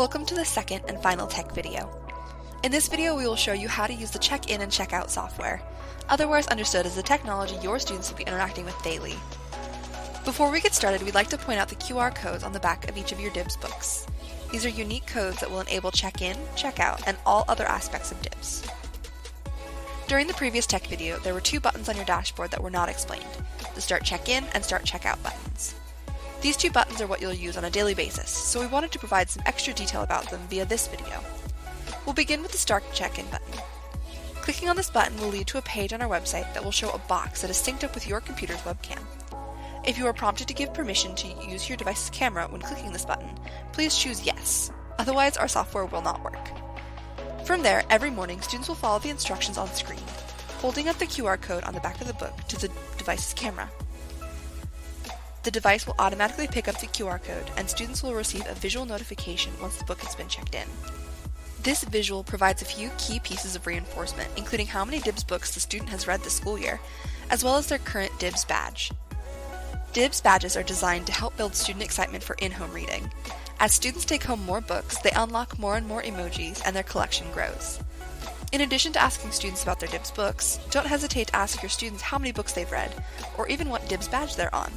Welcome to the second and final tech video. In this video, we will show you how to use the check-in and check-out software, otherwise understood as the technology your students will be interacting with daily. Before we get started, we'd like to point out the QR codes on the back of each of your DIBS books. These are unique codes that will enable check-in, check-out, and all other aspects of DIBS. During the previous tech video, there were two buttons on your dashboard that were not explained, the Start Check-in and Start Check-out buttons. These two buttons are what you'll use on a daily basis, so we wanted to provide some extra detail about them via this video. We'll begin with the Start Check-in button. Clicking on this button will lead to a page on our website that will show a box that is synced up with your computer's webcam. If you are prompted to give permission to use your device's camera when clicking this button, please choose Yes, otherwise our software will not work. From there, every morning students will follow the instructions on screen, holding up the QR code on the back of the book to the device's camera. The device will automatically pick up the QR code, and students will receive a visual notification once the book has been checked in. This visual provides a few key pieces of reinforcement, including how many DIBS books the student has read this school year, as well as their current DIBS badge. DIBS badges are designed to help build student excitement for in-home reading. As students take home more books, they unlock more and more emojis, and their collection grows. In addition to asking students about their DIBS books, don't hesitate to ask your students how many books they've read, or even what DIBS badge they're on.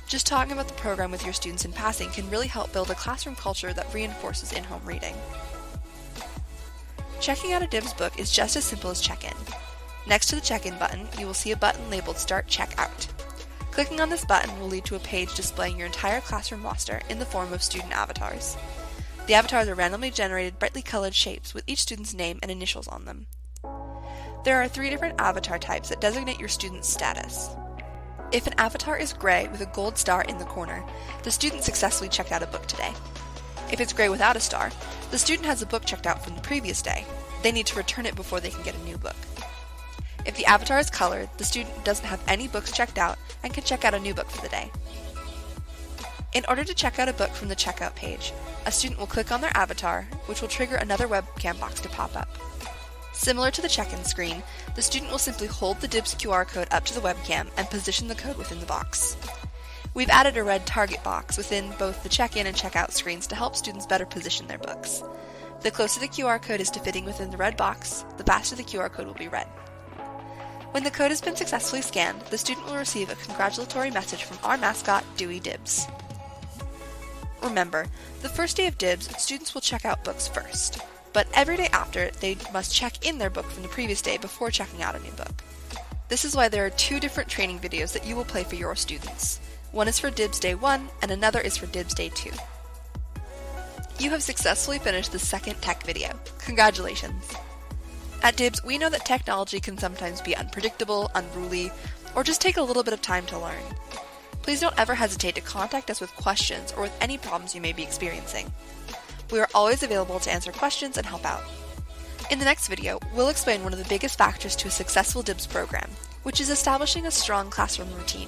Just talking about the program with your students in passing can really help build a classroom culture that reinforces in-home reading. Checking out a DIBS book is just as simple as check-in. Next to the check-in button, you will see a button labeled Start Check-out. Clicking on this button will lead to a page displaying your entire classroom roster in the form of student avatars. The avatars are randomly generated brightly colored shapes with each student's name and initials on them. There are 3 different avatar types that designate your student's status. If an avatar is gray with a gold star in the corner, the student successfully checked out a book today. If it's gray without a star, the student has a book checked out from the previous day. They need to return it before they can get a new book. If the avatar is colored, the student doesn't have any books checked out and can check out a new book for the day. In order to check out a book from the checkout page, a student will click on their avatar, which will trigger another webcam box to pop up. Similar to the check-in screen, the student will simply hold the DIBS QR code up to the webcam and position the code within the box. We've added a red target box within both the check-in and check-out screens to help students better position their books. The closer the QR code is to fitting within the red box, the faster the QR code will be read. When the code has been successfully scanned, the student will receive a congratulatory message from our mascot, Dewey DIBS. Remember, the first day of DIBS, students will check out books first. But every day after, they must check in their book from the previous day before checking out a new book. This is why there are 2 different training videos that you will play for your students. One is for DIBS Day 1, and another is for DIBS Day 2. You have successfully finished the second tech video. Congratulations! At DIBS, we know that technology can sometimes be unpredictable, unruly, or just take a little bit of time to learn. Please don't ever hesitate to contact us with questions or with any problems you may be experiencing. We are always available to answer questions and help out. In the next video, we'll explain one of the biggest factors to a successful DIBS program, which is establishing a strong classroom routine.